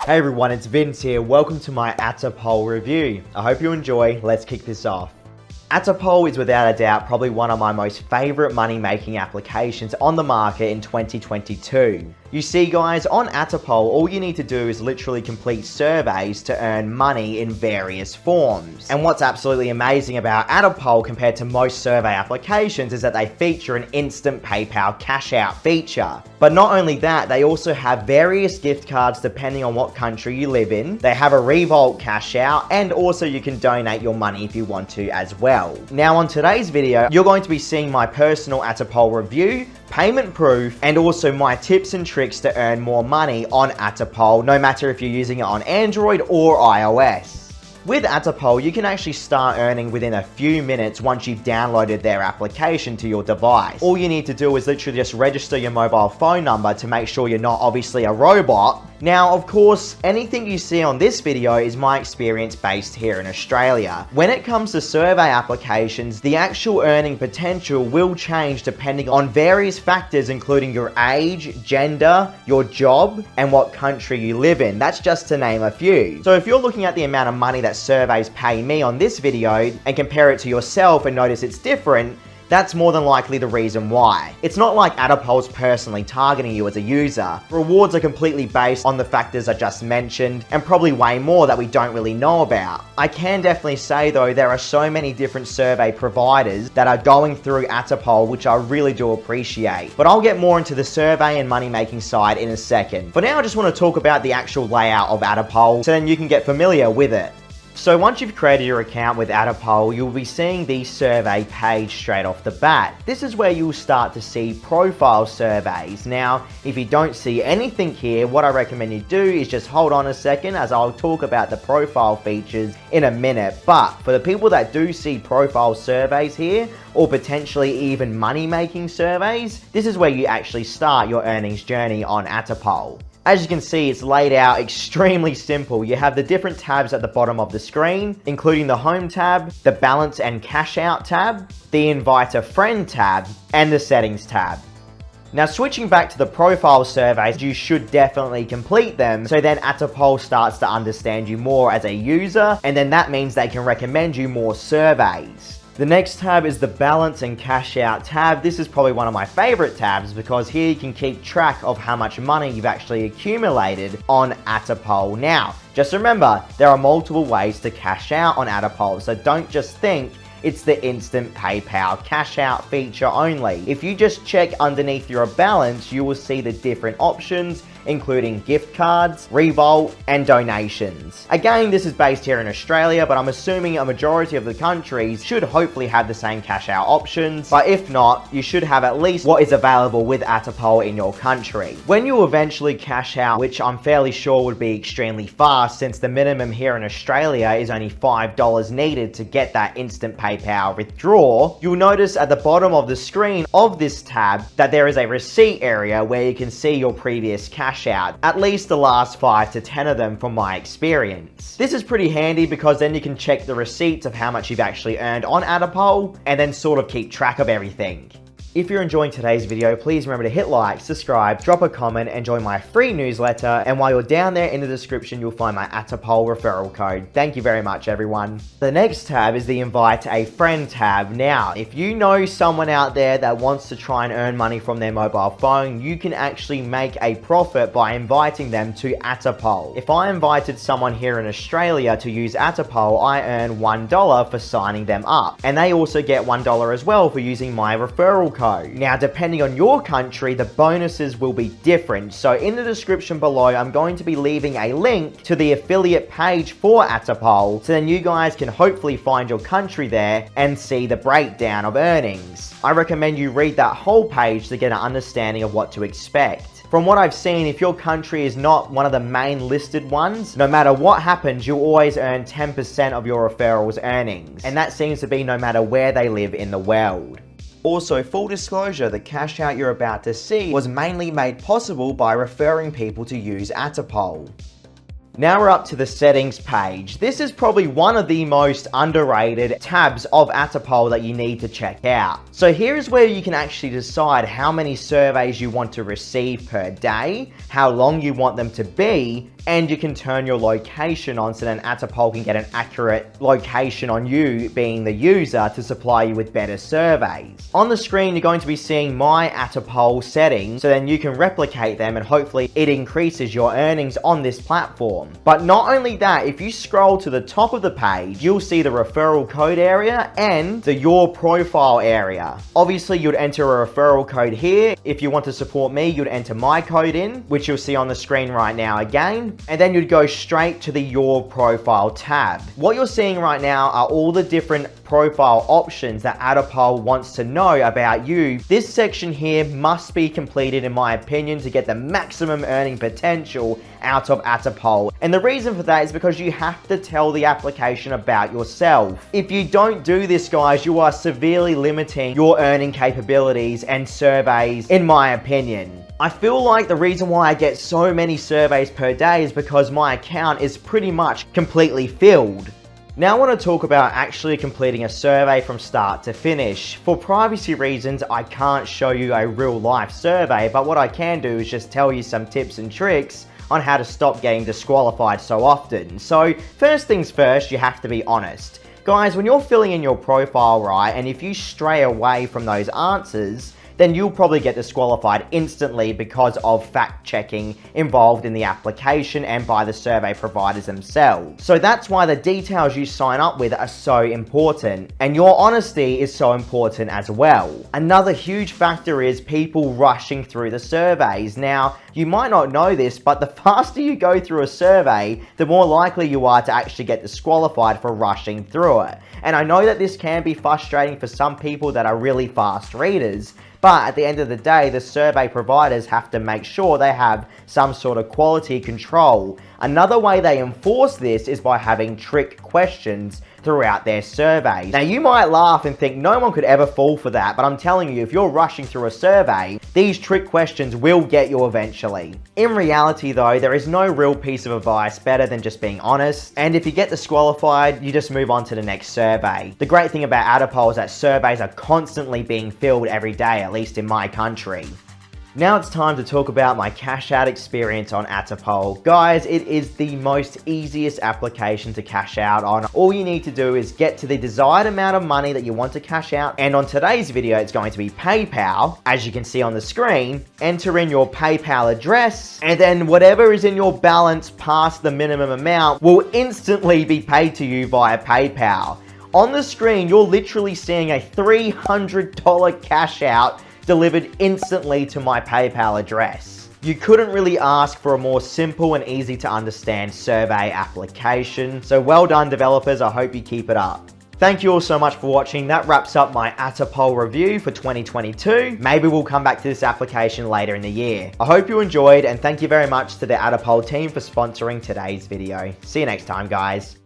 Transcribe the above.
Hey everyone, it's Vince here. Welcome to my Atapol review. I hope you enjoy. Let's kick this off. Atapol is without a doubt probably one of my most favorite money-making applications on the market in 2022. You see guys, on Atapol, all you need to do is literally complete surveys to earn money in various forms. And what's absolutely amazing about Atapol compared to most survey applications is that they feature an instant PayPal cash out feature. But not only that, they also have various gift cards depending on what country you live in. They have a Revolt cash out, and also you can donate your money if you want to as well. Now on today's video, you're going to be seeing my personal Atapol review, payment proof, and also my tips and tricks to earn more money on Atapol, no matter if you're using it on Android or iOS. With Atapol, you can actually start earning within a few minutes once you've downloaded their application to your device. All you need to do is literally just register your mobile phone number to make sure you're not obviously a robot. Now, of course, anything you see on this video is my experience based here in Australia. When it comes to survey applications, the actual earning potential will change depending on various factors including your age, gender, your job, and what country you live in. That's just to name a few. So if you're looking at the amount of money that surveys pay me on this video and compare it to yourself and notice it's different, that's more than likely the reason why. It's not like Atapol's personally targeting you as a user. Rewards are completely based on the factors I just mentioned, and probably way more that we don't really know about. I can definitely say though, there are so many different survey providers that are going through Atapol, which I really do appreciate. But I'll get more into the survey and money making side in a second. For now, I just want to talk about the actual layout of Atapol, so then you can get familiar with it. So once you've created your account with Atapol, you'll be seeing the survey page straight off the bat. This is where you'll start to see profile surveys. Now, if you don't see anything here, what I recommend you do is just hold on a second, as I'll talk about the profile features in a minute. But for the people that do see profile surveys here, or potentially even money-making surveys, this is where you actually start your earnings journey on Atapol. As you can see, it's laid out extremely simple. You have the different tabs at the bottom of the screen, including the Home tab, the Balance and Cash Out tab, the Invite a Friend tab, and the Settings tab. Now switching back to the profile surveys, you should definitely complete them, so then Atapol starts to understand you more as a user, and then that means they can recommend you more surveys. The next tab is the Balance and Cash Out tab. This is probably one of my favorite tabs because here you can keep track of how much money you've actually accumulated on Atapol. Now, just remember, there are multiple ways to cash out on Atapol, so don't just think it's the instant PayPal cash out feature only. If you just check underneath your balance, you will see the different options, including gift cards, Revolt, and donations. Again, this is based here in Australia, but I'm assuming a majority of the countries should hopefully have the same cash out options, but if not, you should have at least what is available with Atapol in your country. When you eventually cash out, which I'm fairly sure would be extremely fast since the minimum here in Australia is only $5 needed to get that instant PayPal withdraw, you'll notice at the bottom of the screen of this tab that there is a receipt area where you can see your previous cash out, at least the last 5 to 10 of them from my experience. This is pretty handy because then you can check the receipts of how much you've actually earned on Atapol and then sort of keep track of everything. If you're enjoying today's video, please remember to hit like, subscribe, drop a comment, and join my free newsletter. And while you're down there in the description, you'll find my Atapol referral code. Thank you very much, everyone. The next tab is the Invite a Friend tab. Now, if you know someone out there that wants to try and earn money from their mobile phone, you can actually make a profit by inviting them to Atapol. If I invited someone here in Australia to use Atapol, I earn $1 for signing them up. And they also get $1 as well for using my referral code. Now, depending on your country, the bonuses will be different. So in the description below, I'm going to be leaving a link to the affiliate page for Atapol, so then you guys can hopefully find your country there and see the breakdown of earnings. I recommend you read that whole page to get an understanding of what to expect. From what I've seen, if your country is not one of the main listed ones, no matter what happens, you'll always earn 10% of your referrals earnings. And that seems to be no matter where they live in the world. Also, full disclosure, the cash out you're about to see was mainly made possible by referring people to use Atapol. Now we're up to the settings page. This is probably one of the most underrated tabs of Atapol that you need to check out. So here's where you can actually decide how many surveys you want to receive per day, how long you want them to be, and you can turn your location on so then Atapol can get an accurate location on you being the user to supply you with better surveys. On the screen, you're going to be seeing my Atapol settings, so then you can replicate them and hopefully it increases your earnings on this platform. But not only that, if you scroll to the top of the page, you'll see the referral code area and the your profile area. Obviously, you'd enter a referral code here. If you want to support me, you'd enter my code in, which you'll see on the screen right now again, and then you'd go straight to the your profile tab. What you're seeing right now are all the different profile options that Atapol wants to know about you. This section here must be completed, in my opinion, to get the maximum earning potential out of Atapol. And the reason for that is because you have to tell the application about yourself. If you don't do this, guys, you are severely limiting your earning capabilities and surveys, in my opinion. I feel like the reason why I get so many surveys per day is because my account is pretty much completely filled. Now I want to talk about actually completing a survey from start to finish. For privacy reasons, I can't show you a real life survey, but what I can do is just tell you some tips and tricks on how to stop getting disqualified so often. So first things first, you have to be honest. Guys, when you're filling in your profile, right, and if you stray away from those answers, then you'll probably get disqualified instantly because of fact checking involved in the application and by the survey providers themselves. So that's why the details you sign up with are so important, and your honesty is so important as well. Another huge factor is people rushing through the surveys. Now, you might not know this, but the faster you go through a survey, the more likely you are to actually get disqualified for rushing through it. And I know that this can be frustrating for some people that are really fast readers, but at the end of the day, the survey providers have to make sure they have some sort of quality control. Another way they enforce this is by having trick questions throughout their surveys. Now, you might laugh and think no one could ever fall for that, but I'm telling you, if you're rushing through a survey, these trick questions will get you eventually. In reality though, there is no real piece of advice better than just being honest, and if you get disqualified, you just move on to the next survey. The great thing about Atapol is that surveys are constantly being filled every day, at least in my country. Now it's time to talk about my cash out experience on Atapol. Guys, it is the most easiest application to cash out on. All you need to do is get to the desired amount of money that you want to cash out, and on today's video it's going to be PayPal. As you can see on the screen, enter in your PayPal address, and then whatever is in your balance past the minimum amount will instantly be paid to you via PayPal. On the screen, you're literally seeing a $300 cash out delivered instantly to my PayPal address. You couldn't really ask for a more simple and easy to understand survey application. So well done, developers. I hope you keep it up. Thank you all so much for watching. That wraps up my Atapol review for 2022. Maybe we'll come back to this application later in the year. I hope you enjoyed, and thank you very much to the Atapol team for sponsoring today's video. See you next time, guys.